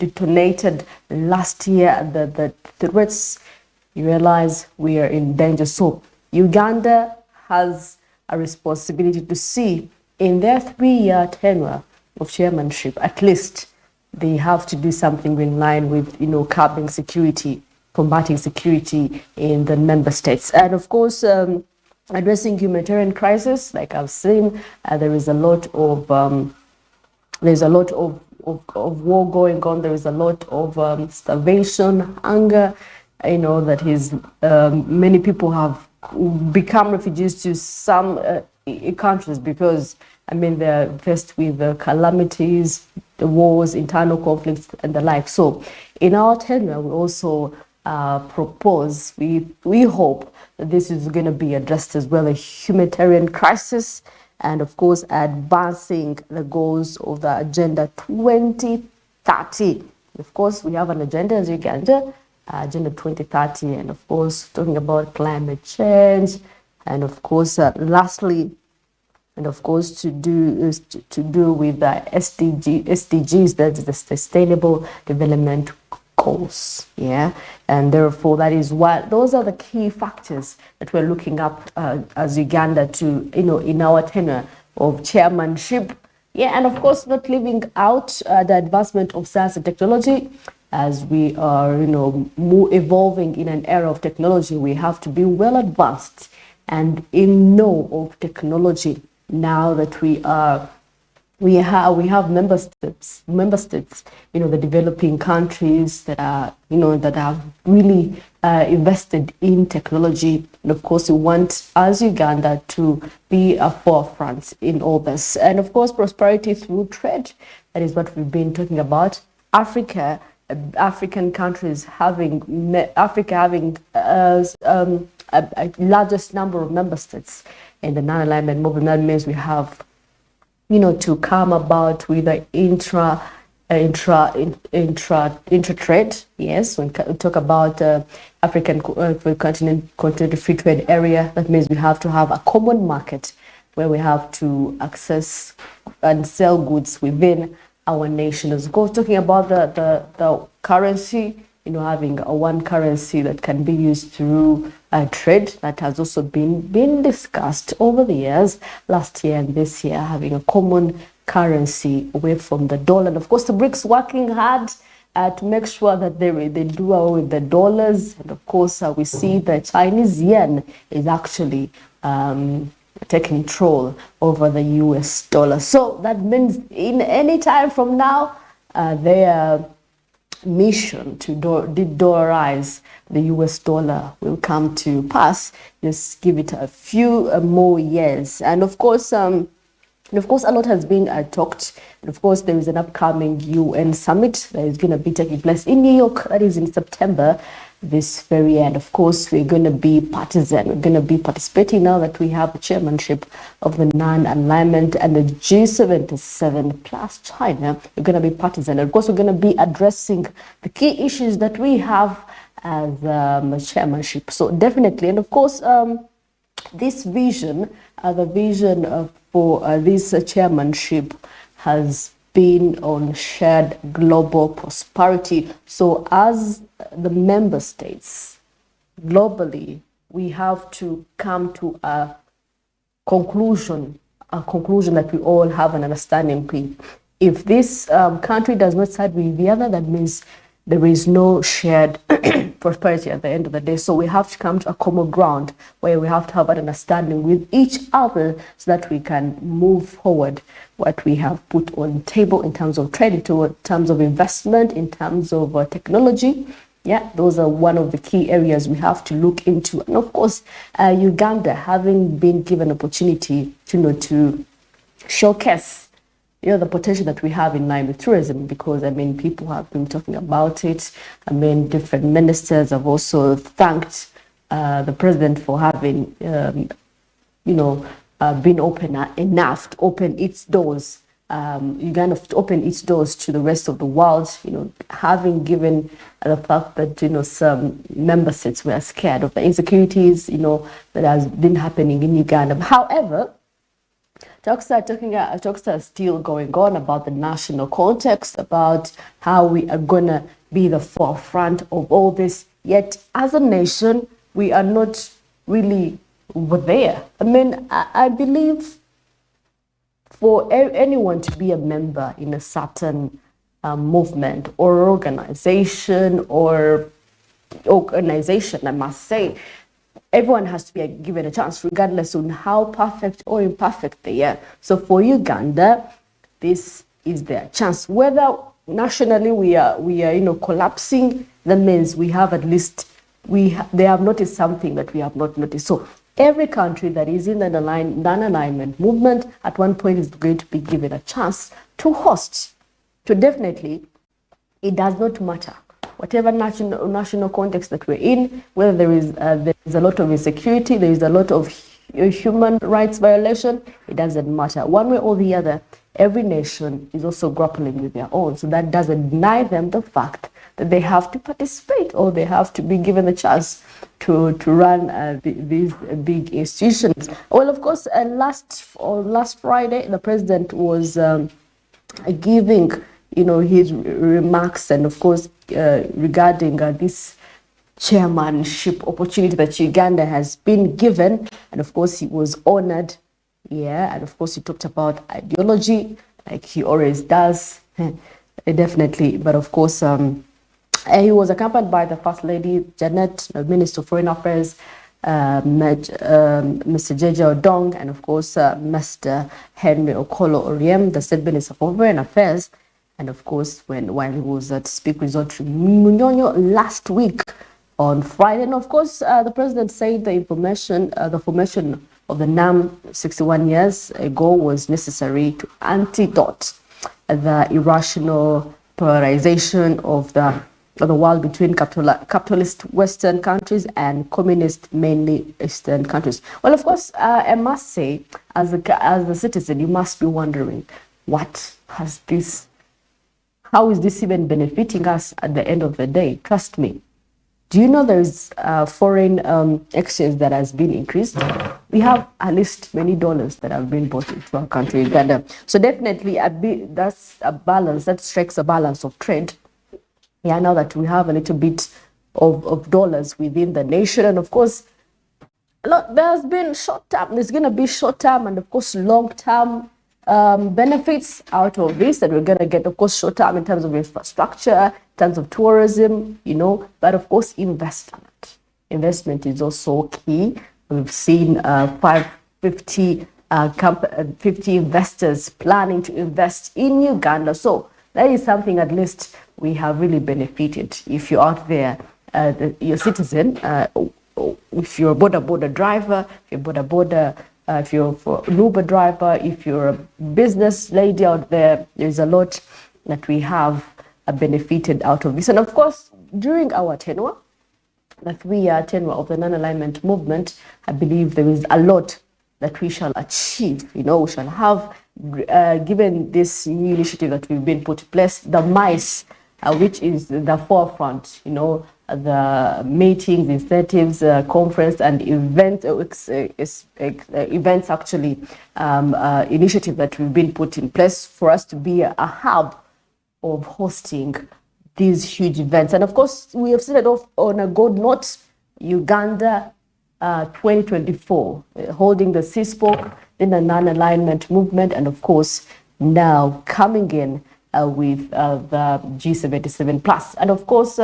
detonated last year, the threats, you realize we are in danger. So Uganda has a responsibility to see in their 3-year tenure of chairmanship, at least they have to do something in line with, curbing security, combating security in the member states. And of course, addressing humanitarian crisis, like I've seen, there is a lot of war going on. There is a lot of starvation, hunger. That is, many people have become refugees to some countries because, they're faced with the calamities, the wars, internal conflicts, and the like. So in our tenure, we also propose, we hope that this is going to be addressed as well, a humanitarian crisis, and of course, advancing the goals of the Agenda 2030. Of course, we have an agenda as Uganda, Agenda 2030, and of course, talking about climate change, and of course, lastly, and of course, to do with the SDGs, that's the Sustainable Development Goals. Yeah, and therefore, that is what those are the key factors that we're looking up as Uganda to, in our tenure of chairmanship. Yeah, and of course, not leaving out the advancement of science and technology. As we are, evolving in an era of technology, we have to be well advanced and in know of technology. Now that we have member states, the developing countries that are, that have really invested in technology. And of course, we want, as Uganda, to be a forefront in all this. And of course, prosperity through trade. That is what we've been talking about. African countries having a largest number of member states in the non-alignment movement. That means we have, to come about with the intra-trade. Yes, when we talk about African continental free trade area, that means we have to have a common market where we have to access and sell goods within our nation. Of course, talking about the currency, having a one currency that can be used through trade, that has also been discussed over the years, last year and this year, having a common currency away from the dollar. And of course, the BRICS working hard to make sure that they do away with the dollars. And of course, we see the Chinese yuan is actually taking control over the US dollar. So that means in any time from now, their mission to de-dollarize the US dollar will come to pass. Just give it a few more years. And of course, a lot has been talked. And of course, there is an upcoming UN summit that is going to be taking place in New York. That is in September this very year. And of course, we're going to be partisan. We're going to be participating now that we have the chairmanship of the non-alignment and the G77 plus China. We're going to be partisan. And of course, we're going to be addressing the key issues that we have as chairmanship. So definitely, and of course, this vision, the vision for this chairmanship has been on shared global prosperity. So as the member states globally, we have to come to a conclusion that we all have an understanding. If this country does not side with the other, that means there is no shared prosperity at the end of the day. So we have to come to a common ground where we have to have an understanding with each other so that we can move forward what we have put on the table in terms of trade, in terms of investment, in terms of technology. Yeah, those are one of the key areas we have to look into. And of course, Uganda, having been given opportunity to showcase the potential that we have in line with tourism, because people have been talking about it. Different ministers have also thanked the president for having been open enough to open its doors. Uganda to open its doors to the rest of the world, having given the fact that, some member states were scared of the insecurities, that has been happening in Uganda. However, talks are still going on about the national context, about how we are gonna be the forefront of all this. Yet, as a nation, we are not really there. I mean, I believe for anyone to be a member in a certain movement or organization, I must say, everyone has to be given a chance, regardless on how perfect or imperfect they are. So for Uganda, this is their chance. Whether nationally we are collapsing, that means we have at least they have noticed something that we have not noticed. So every country that is in the non-alignment movement at one point is going to be given a chance to host. So definitely, it does not matter whatever national context that we're in, whether there is a lot of insecurity, there is a lot of human rights violation, it doesn't matter. One way or the other, every nation is also grappling with their own. So that doesn't deny them the fact that they have to participate, or they have to be given the chance to run these big institutions. Well, of course, last Friday, the president was giving his remarks, and of course regarding this chairmanship opportunity that Uganda has been given, and of course he was honored, and of course he talked about ideology like he always does. Definitely, but of course he was accompanied by the First Lady Janet, Minister of Foreign Affairs, Mr. Jeje Odong, and of course Mr. Henry Okolo Oriem, the State Minister for Foreign Affairs. And of course, while he was at Speak Resort Munyonyo last week on Friday, and of course, the president said the formation of the NAM 61 years ago was necessary to antidote the irrational polarization of the world between capitalist Western countries and communist, mainly Eastern countries. Well, of course, I must say, as a citizen, you must be wondering, how is this even benefiting us at the end of the day? Trust me. Do you know there is foreign exchange that has been increased? We have at least many dollars that have been brought into our country, Uganda. So definitely that's a balance, that strikes a balance of trade. Yeah, now that we have a little bit of dollars within the nation, and of course, there's been there's going to be short-term and of course long-term benefits out of this that we're going to get, of course, short-term in terms of infrastructure, in terms of tourism, but of course, investment. Investment is also key. We've seen 50 investors planning to invest in Uganda. So that is something at least we have really benefited. If you're out there, you're a citizen, if you're a border driver, if you're an Uber driver, if you're a business lady out there, there's a lot that we have benefited out of this. And of course, during our tenure, the 3-year tenure of the non-alignment movement, I believe there is a lot that we shall achieve. We shall have, given this new initiative that we've been put in place, the MICE, which is the forefront, the meetings, incentives, conference and events actually, initiative that we've been put in place for us to be a hub of hosting these huge events. And of course, we have set it off on a good note, Uganda 2024, holding the CSPOC in the non-alignment movement, and of course, now coming in with the G77 plus. And of course,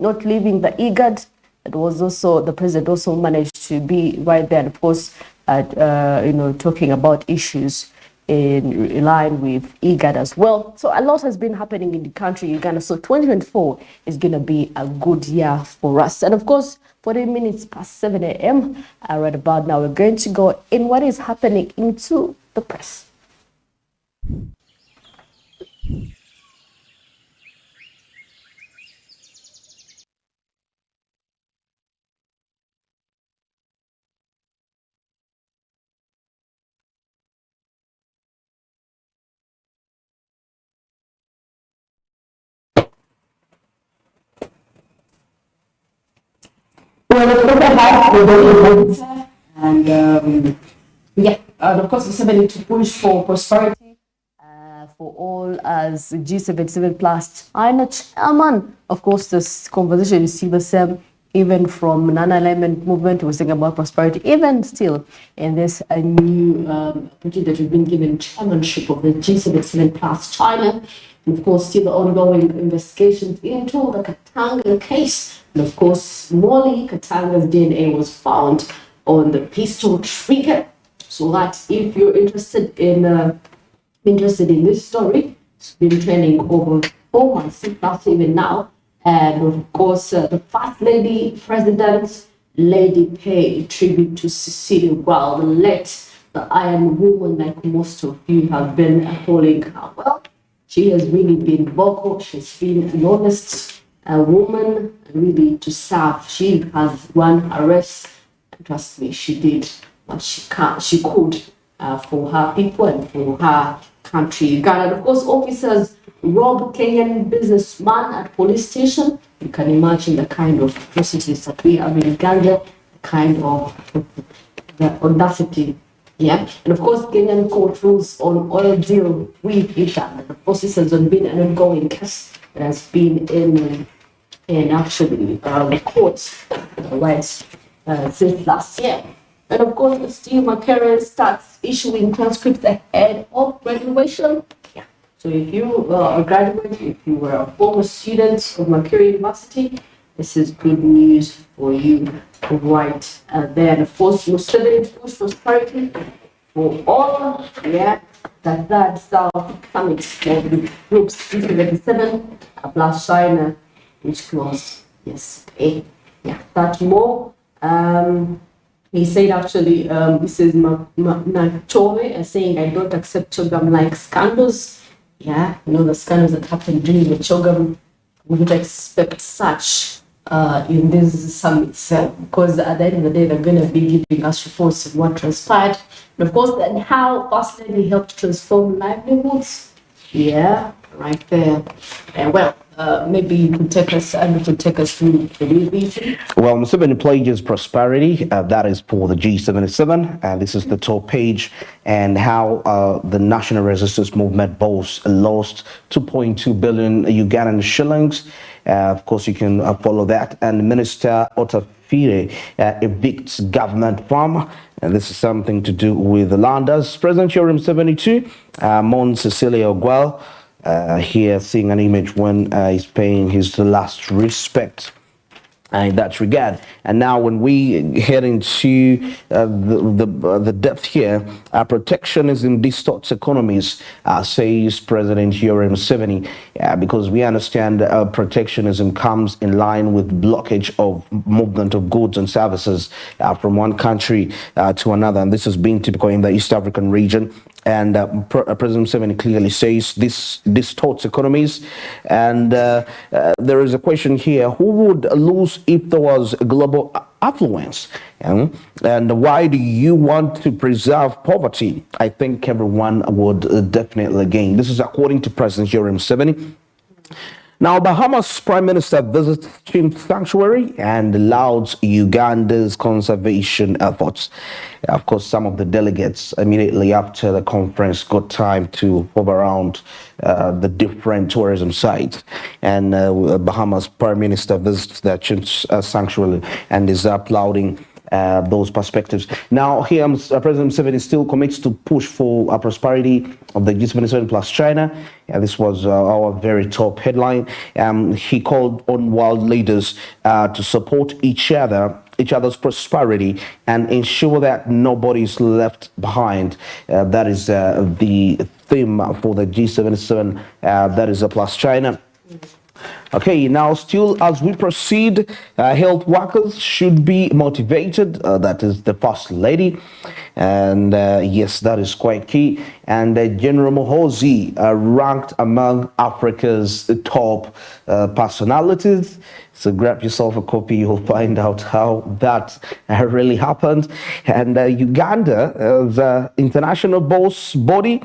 not leaving the IGAD, it was also, the president also managed to be right there, and of course, talking about issues in line with IGAD as well. So a lot has been happening in the country, Uganda. So 2024 is going to be a good year for us. And of course, 40 minutes past 7 a.m. Right about now, we're going to go in what is happening into the press. Well, of course, I have and yeah. and of course, Museveni to push for prosperity for all as G77 plus China chairman. Of course, this conversation is still the same. Even from non-alignment movement, we're saying about prosperity. Even still, in this a new opportunity that we've been given chairmanship of the G77 plus China. And of course, still the ongoing investigations into the Katanga case. And of course, Molly Katanga's DNA was found on the pistol trigger. So that if you're interested in this story, it's been trending over 4 months, not even now. And of course, the First Lady President, Lady Pay tribute to Cecilia Wild, the Iron Woman, like most of you have been calling her. Well, she has really been vocal. She's been an honest woman, really to serve. She has won a race, and trust me, she did what she could for her people and for her country, Uganda. And of course, officers rob Kenyan businessman at police station. You can imagine the kind of atrocities that we have in Uganda, the kind of the audacity. Yeah, and of course, Kenyan court rules on oil deal with Uganda. Of course, this has been an ongoing case that has been in actually the courts, right, since last year. And of course, Steve McCarran starts issuing transcripts ahead of graduation. Yeah. So if you are a graduate, if you were a former student of Makerere University, this is good news for you right there. And of course, Museveni push prosperity for all. Yeah, that's our summit for the groups 77 plus China, which closed yesterday. Yeah, that more. He said actually, this is Nachove saying, I don't accept Chogam like scandals. Yeah, you know, the scandals that happened during the Chogam, we would expect such in these summits because at the end of the day, they're going to be giving us reports of what transpired. And of course, then how First Lady helped transform livelihoods. Yeah, right there. Well, maybe you could take us through the revision. Well, Museveni pledges prosperity. That is for the G77. This is the top page, and how the National Resistance Movement boasts lost 2.2 billion Ugandan shillings. Of course, you can follow that. And Minister Otafire evicts government farm. And this is something to do with the landers. President Yoweri Museveni too, Mons Cecilia Ogwell. Here seeing an image when he's paying his last respect in that regard. And now when we head into the depth here, protectionism distorts economies, says President Yoweri Museveni, because we understand protectionism comes in line with blockage of movement of goods and services from one country to another. And this has been typical in the East African region. And President Museveni clearly says this distorts economies. And there is a question here: who would lose if there was a global affluence? And why do you want to preserve poverty? I think everyone would definitely gain. This is according to President Yoweri Museveni. Now, Bahamas Prime Minister visits Chimp Sanctuary and lauds Uganda's conservation efforts. Of course, some of the delegates immediately after the conference got time to move around the different tourism sites. And Bahamas Prime Minister visits the Chimp Sanctuary and is applauding those perspectives. Now, here President Museveni still commits to push for a prosperity of the G77 plus China. This was our very top headline. He called on world leaders to support each other's prosperity and ensure that nobody's left behind. That is the theme for the G77, that is a plus China. Okay, now still as we proceed, health workers should be motivated. That is the First Lady. And yes, that is quite key. And General Muhoozi ranked among Africa's top personalities. So grab yourself a copy, you'll find out how that really happened. And Uganda, the international body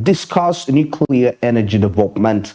discuss nuclear energy development.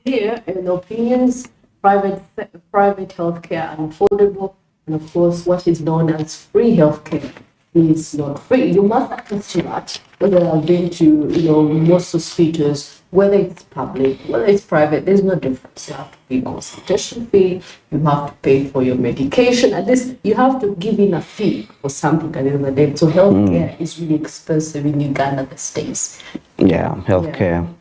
Here, in opinions, private healthcare and affordable And of course, what is known as free healthcare is not free. You must access to that. Whether I've been to, most hospitals, whether it's public, whether it's private, there's no difference. You have to pay consultation fee, you have to pay for your medication, at least you have to give in a fee for something at the end of the day. So healthcare is really expensive in Uganda these days. Yeah, healthcare.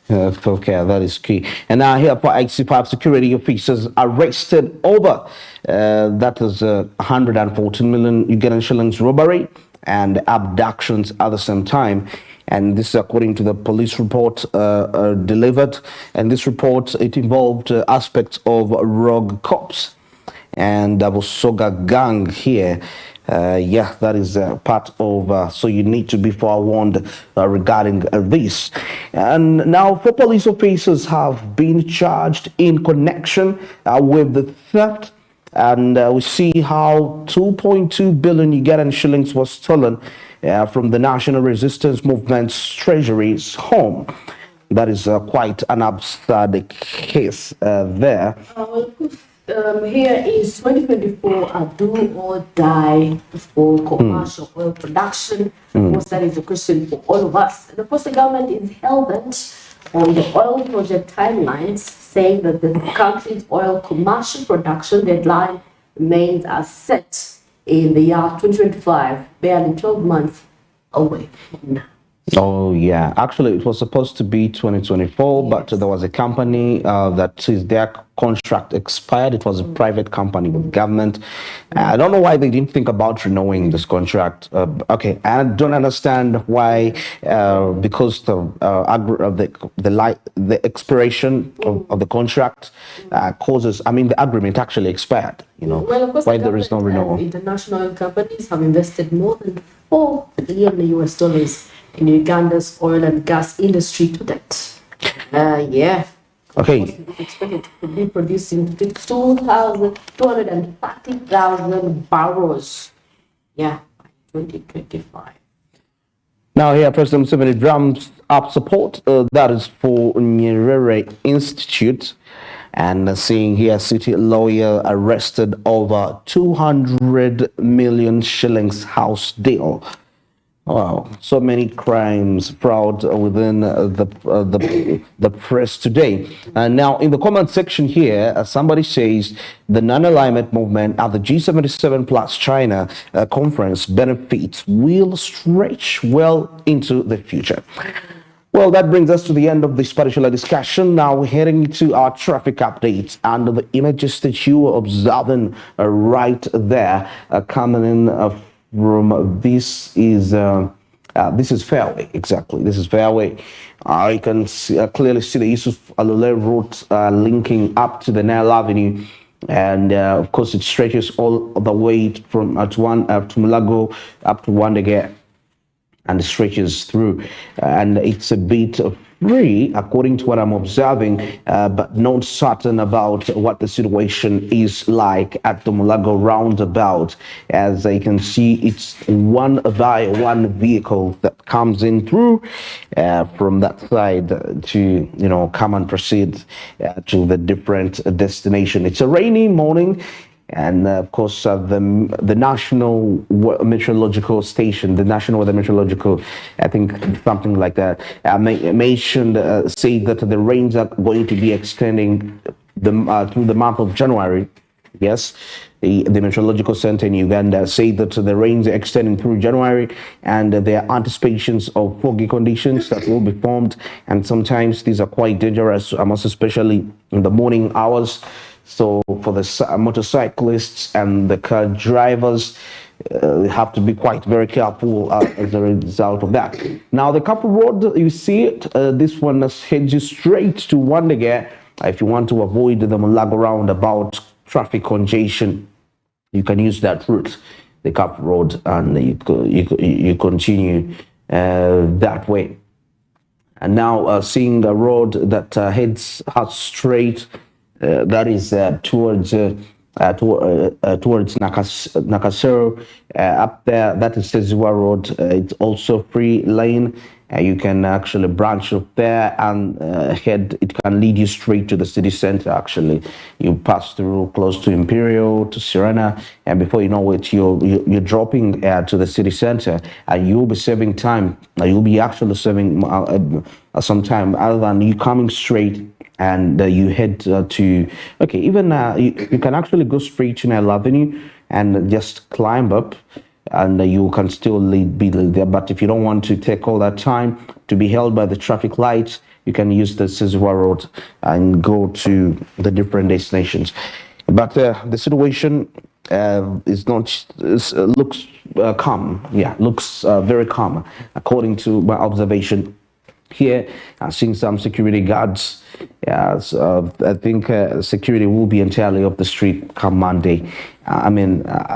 Healthcare, that is key. And now here for IC5 security officers arrested over that is 114 million Ugandan shillings robbery and abductions at the same time. And this is according to the police report delivered. And this report, it involved aspects of rogue cops and Busoga gang here. Yeah, that is part of, so you need to be forewarned regarding this. And now 4 police officers have been charged in connection with the theft. And we see how 2.2 billion Ugandan shillings was stolen from the National Resistance Movement's treasury's home. That is quite an absurd case there. Here is 2024 a do or die for commercial oil production. Of course, that is a question for all of us. And of course, the government is hell-bent on the oil project timelines, saying that the country's oil commercial production deadline remains as set in the year 2025, barely 12 months away now. Oh yeah, actually it was supposed to be 2024, yes. But there was a company that is their contract expired. It was a private company with government. I don't know why they didn't think about renewing this contract. Okay, I don't understand why, because the expiration of the contract causes. I mean, the agreement actually expired. Well, of course, why there is no renewal. International companies have invested more than $4 billion in Uganda's oil and gas industry to date. Yeah. Okay. It's expected to be producing 230,000 barrels. Yeah, by 2025. Now here, President Museveni drums up support. That is for Nyerere Institute. And seeing here, city lawyer arrested over 200 million shillings house deal. Wow, so many crimes, fraud within the press today. And now in the comment section here, somebody says the non-alignment movement at the G77 plus China conference benefits will stretch well into the future. Well, that brings us to the end of this particular discussion. Now we're heading to our traffic updates, and the images that you are observing right there coming in from this is Fairway. Exactly, this is Fairway. You can clearly see the Yusuf Alule route linking up to the Nile Avenue, and of course it stretches all the way from to Mulago up to Wandege, and stretches through, and it's a bit free according to what I'm observing, but not certain about what the situation is like at the Mulago roundabout. As I can see, it's one vehicle that comes in through from that side to come and proceed to the different destination. It's a rainy morning. And of course, the National Meteorological Station, the National Weather Meteorological, I think something like that, mentioned, say that the rains are going to be extending through the month of January. Yes, the Meteorological Center in Uganda say that the rains are extending through January, and there are anticipations of foggy conditions that will be formed, and sometimes these are quite dangerous, most especially in the morning hours. So for the motorcyclists and the car drivers, they have to be quite very careful as a result of that. Now the Couple Road, you see it, this one heads you straight to Wandege. If you want to avoid the Mulago roundabout traffic congestion, you can use that route, the Couple Road, and you continue that way. And now seeing a road that heads straight, that is towards towards Nakasero. Up there, that is Seziwa Road. It's also free lane. You can actually branch up there and head. It can lead you straight to the city center. Actually, you pass through close to Imperial, to Sirena, and before you know it, you're dropping to the city center, and you'll be saving time. You'll be actually saving some time, other than you coming straight. And you head to, okay, even you can actually go straight to Nile Avenue and just climb up, and you can still be there. But if you don't want to take all that time to be held by the traffic lights, you can use the Sizwa Road and go to the different destinations. But the situation is not, looks calm. Yeah, looks very calm, according to my observation. Here, I've seen some security guards. Yeah, so I think security will be entirely off the street come Monday.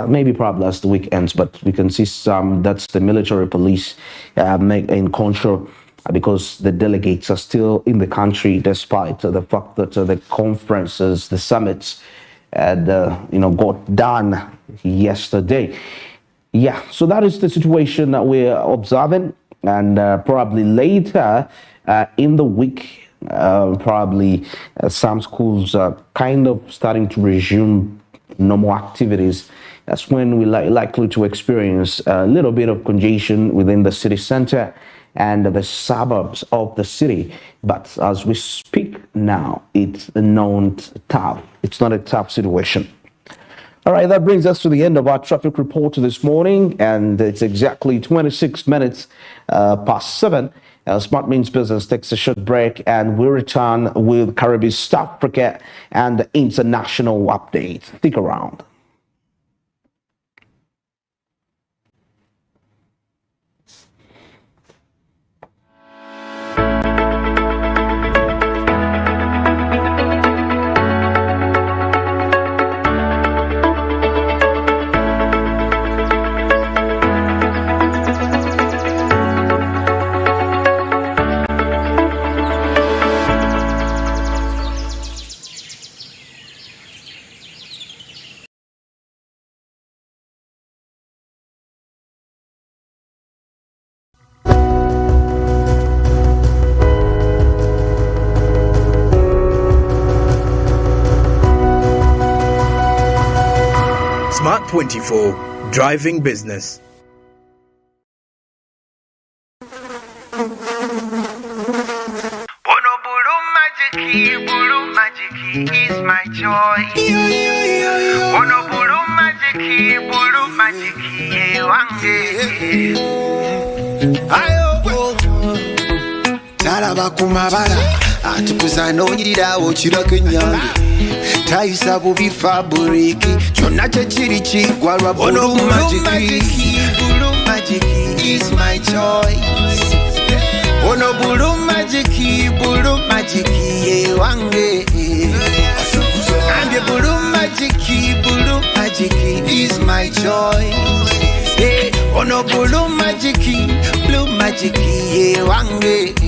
Maybe probably last weekends, but we can see some. That's the military police in control, because the delegates are still in the country, despite the fact that the conferences, the summits, got done yesterday. Yeah, so that is the situation that we're observing. And probably later in the week, probably some schools are kind of starting to resume normal activities. That's when we're likely to experience a little bit of congestion within the city center and the suburbs of the city. But as we speak now, it's not tough. It's not a tough situation. All right, that brings us to the end of our traffic report this morning, and it's exactly 26 minutes past 7. Smart Means Business takes a short break, and we'll return with Caribbean, South Africa, and the international update. Stick around. Smart 24, driving business. Bulu magic is my joy. Bulu magic, Talaba kumabala atukuza n'onyirirawo kirako ennyange tayisa bubi faburiki kyonna kyekiri kiggwa lwa bulu magic is my choice. Ono bulu magic ye wange and bulu magic is my choice. Ono bulu magic ye wange